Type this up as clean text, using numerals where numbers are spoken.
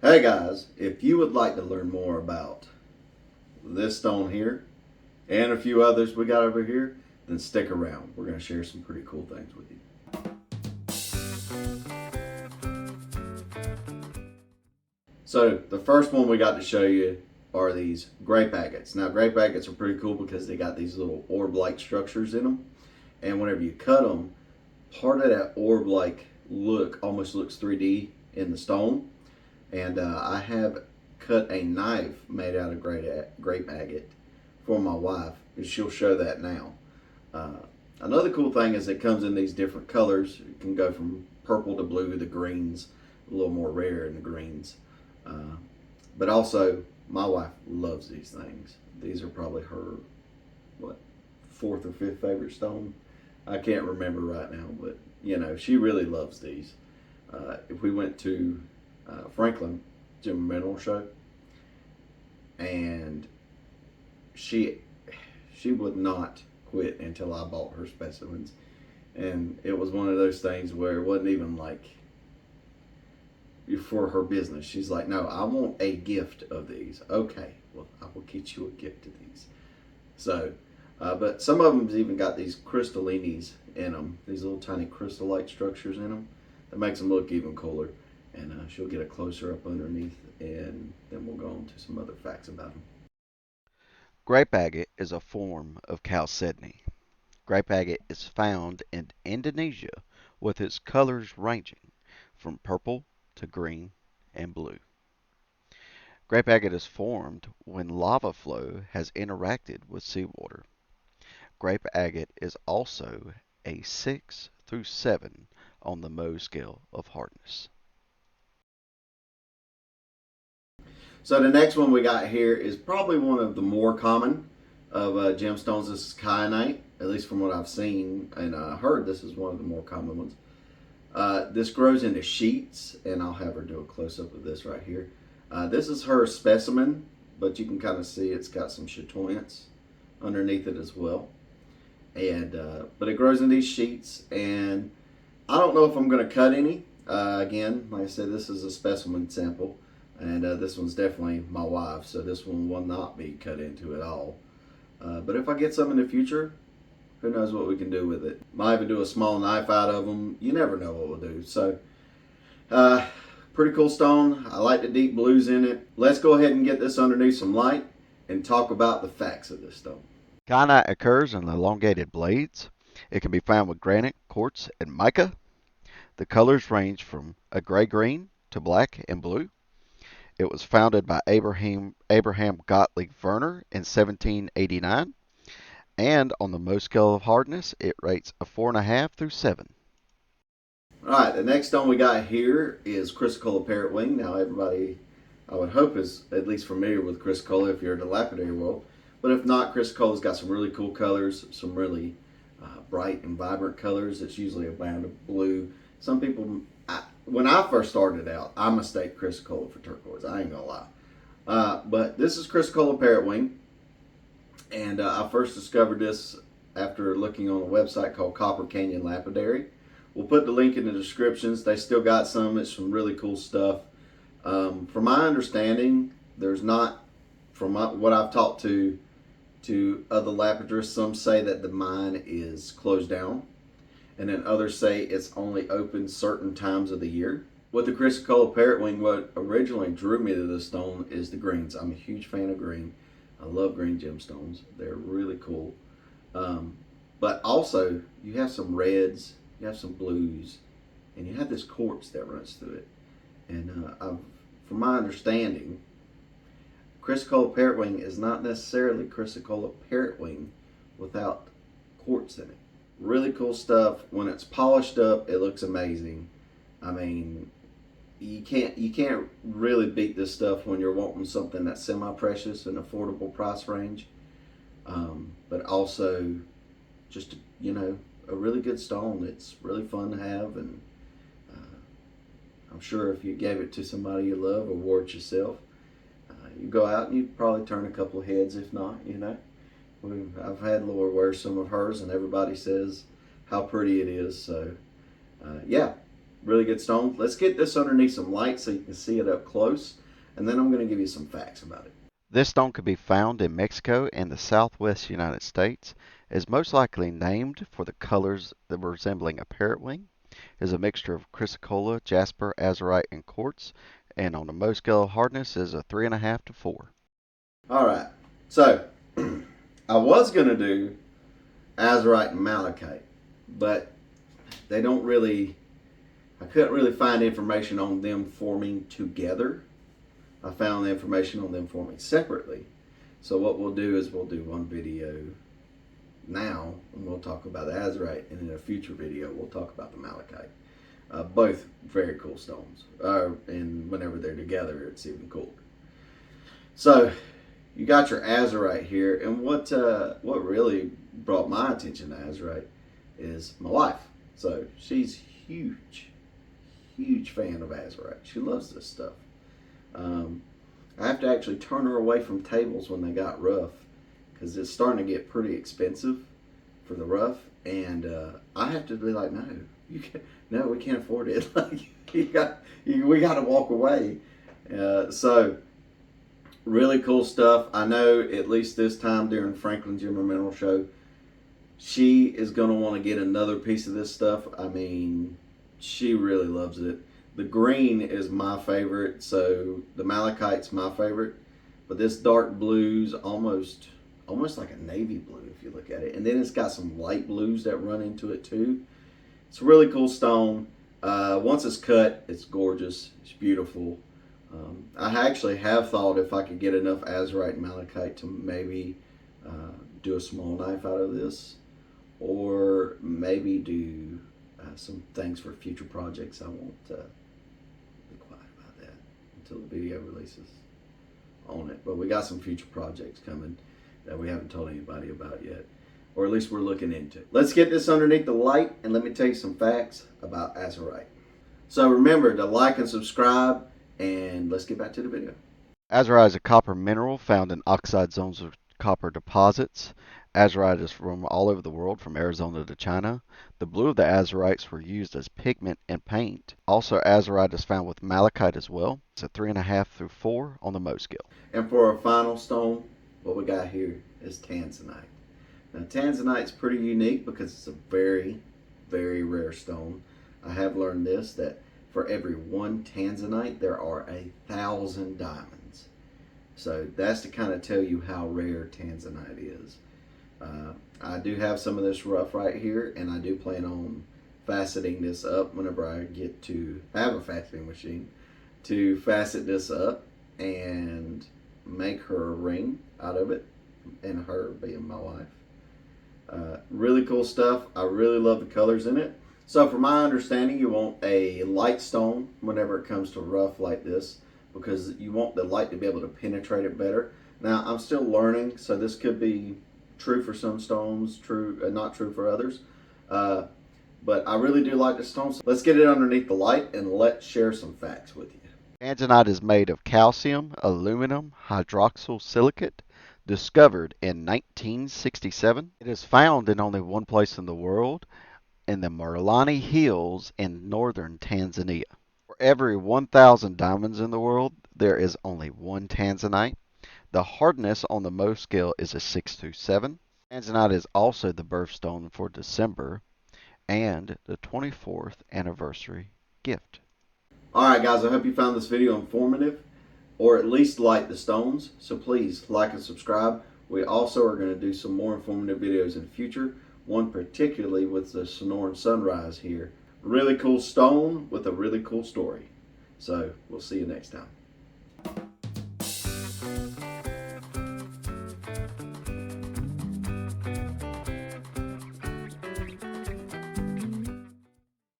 Hey guys, if you would like to learn more about this stone here and a few others we got over here, then stick around. We're going to share some pretty cool things with you. So the first one we got to show you are these grape agates. Now grape agates are pretty cool because they got these little orb-like structures in them, and whenever you cut them, part of that orb-like look almost looks 3D in the stone. And I have cut a knife made out of grape agate for my wife, and she'll show that now. Another cool thing is it comes in these different colors. It can go from purple to blue, the greens, a little more rare in the greens. But also, my wife loves these things. These are probably her, fourth or fifth favorite stone. I can't remember right now, but she really loves these. If we went to Franklin Gem Mineral Show, and she would not quit until I bought her specimens, and it was one of those things where it wasn't even like for her business. She's like, no, I want a gift of these. Okay, well, I will get you a gift of these. So but some of them's even got these crystallinis in them, these little tiny crystal-like structures in them that makes them look even cooler. And she'll get a closer up underneath, and then we'll go on to some other facts about them. Grape agate is a form of chalcedony. Grape agate is found in Indonesia with its colors ranging from purple to green and blue. Grape agate is formed when lava flow has interacted with seawater. Grape agate is also a 6 through 7 on the Mohs scale of hardness. So the next one we got here is probably one of the more common of gemstones. This is kyanite, at least from what I've seen and heard. This is one of the more common ones. This grows into sheets, and I'll have her do a close-up of this right here. This is her specimen, but you can kind of see it's got some chatoyance underneath it as well. And but it grows in these sheets, and I don't know if I'm going to cut any. Again, like I said, this is a specimen sample, and this one's definitely my wife, so this one will not be cut into at all. But if I get some in the future, who knows what we can do with it. Might even do a small knife out of them. You never know what we'll do. So pretty cool stone. I like the deep blues in it. Let's go ahead and get this underneath some light and talk about the facts of this stone. Kyanite occurs in elongated blades. It can be found with granite, quartz, and mica. The colors range from a gray-green to black and blue. It was founded by Abraham Gottlieb Werner in 1789. And on the Mohs scale of hardness, it rates a 4.5 through 7. All right, the next stone we got here is Chrysocolla Parrot Wing. Now, everybody, I would hope, is at least familiar with Chrysocolla if you're in the lapidary world. But if not, Chrysocola's got some really cool colors, some really bright and vibrant colors. It's usually a band of blue. Some people, when I first started out, I mistake Chrysocolla for turquoise. I ain't gonna lie. But this is Chrysocolla Parrot Wing. And I first discovered this after looking on a website called Copper Canyon Lapidary. We'll put the link in the descriptions. They still got some. It's some really cool stuff. From my understanding, there's not, from what I've talked to other lapidarists, some say that the mine is closed down, and then others say it's only open certain times of the year. With the Chrysocolla Parrot Wing, what originally drew me to this stone is the greens. I'm a huge fan of green. I love green gemstones. They're really cool. But also, you have some reds, you have some blues, and you have this quartz that runs through it. And from my understanding, Chrysocolla Parrot Wing is not necessarily Chrysocolla Parrot Wing without quartz in it. Really cool stuff. When it's polished up, it looks amazing. I mean, you can't really beat this stuff when you're wanting something that's semi-precious and affordable price range, but also just a really good stone. It's really fun to have, and I'm sure if you gave it to somebody you love or wore it yourself, you go out and you'd probably turn a couple of heads, if not. I've had Laura wear some of hers, and everybody says how pretty it is. So yeah, Really good stone. Let's get this underneath some light so you can see it up close, and then I'm going to give you some facts about it. This stone could be found in Mexico and the southwest United States. It is most likely named for the colors that resembling a parrot wing. It is a mixture of Chrysocolla, jasper, azurite, and quartz, and on the Mohs scale of hardness is a 3.5 to 4. All right, so I was going to do Azurite and Malachite, but they don't really, I couldn't really find information on them forming together. I found the information on them forming separately. So what we'll do is we'll do one video now, and we'll talk about the Azurite, and in a future video we'll talk about the Malachite. Both very cool stones, and whenever they're together it's even cooler. So you got your Azurite here, and what really brought my attention to Azurite is my wife. So she's huge fan of Azurite. She loves this stuff. I have to actually turn her away from tables when they got rough, because it's starting to get pretty expensive for the rough, and I have to be like, no, we can't afford it. Like, we got to walk away. So really cool stuff. I know at least this time during Franklin's Gem and Mineral Show, she is going to want to get another piece of this stuff. I mean, she really loves it. The green is my favorite, so the Malachite's my favorite. But this dark blue's almost like a navy blue if you look at it. And then it's got some light blues that run into it too. It's a really cool stone. Once it's cut, it's gorgeous. It's beautiful. I actually have thought if I could get enough Azurite and Malachite to maybe do a small knife out of this, or maybe do some things for future projects. I won't be quiet about that until the video releases on it. But we got some future projects coming that we haven't told anybody about yet, or at least we're looking into. Let's get this underneath the light, and let me tell you some facts about Azurite. So remember to like and subscribe, and let's get back to the video. Azurite is a copper mineral found in oxide zones of copper deposits. Azurite is from all over the world, from Arizona to China. The blue of the azurites were used as pigment and paint. Also, azurite is found with malachite as well. It's a 3.5 through 4 on the Mohs scale. And for our final stone, what we got here is Tanzanite. Now, Tanzanite's pretty unique because it's a very, very rare stone. I have learned this, that for every one Tanzanite, there are 1,000 diamonds. So that's to kind of tell you how rare Tanzanite is. I do have some of this rough right here, and I do plan on faceting this up whenever I get to have a faceting machine to facet this up and make her a ring out of it, and her being my wife. Really cool stuff. I really love the colors in it. So from my understanding, you want a light stone whenever it comes to rough like this, because you want the light to be able to penetrate it better. Now, I'm still learning, so this could be true for some stones, not true for others. But I really do like the stones. Let's get it underneath the light, and let's share some facts with you. Tanzanite is made of calcium, aluminum, hydroxyl silicate, discovered in 1967. It is found in only one place in the world, in the Merlani Hills in northern Tanzania. For every 1,000 diamonds in the world, there is only one Tanzanite. The hardness on the Mohs scale is a 6 through 7. Tanzanite is also the birthstone for December and the 24th anniversary gift. Alright guys, I hope you found this video informative, or at least like the stones. So please like and subscribe. We also are going to do some more informative videos in the future. One particularly with the Sonoran Sunrise here. Really cool stone with a really cool story. So we'll see you next time.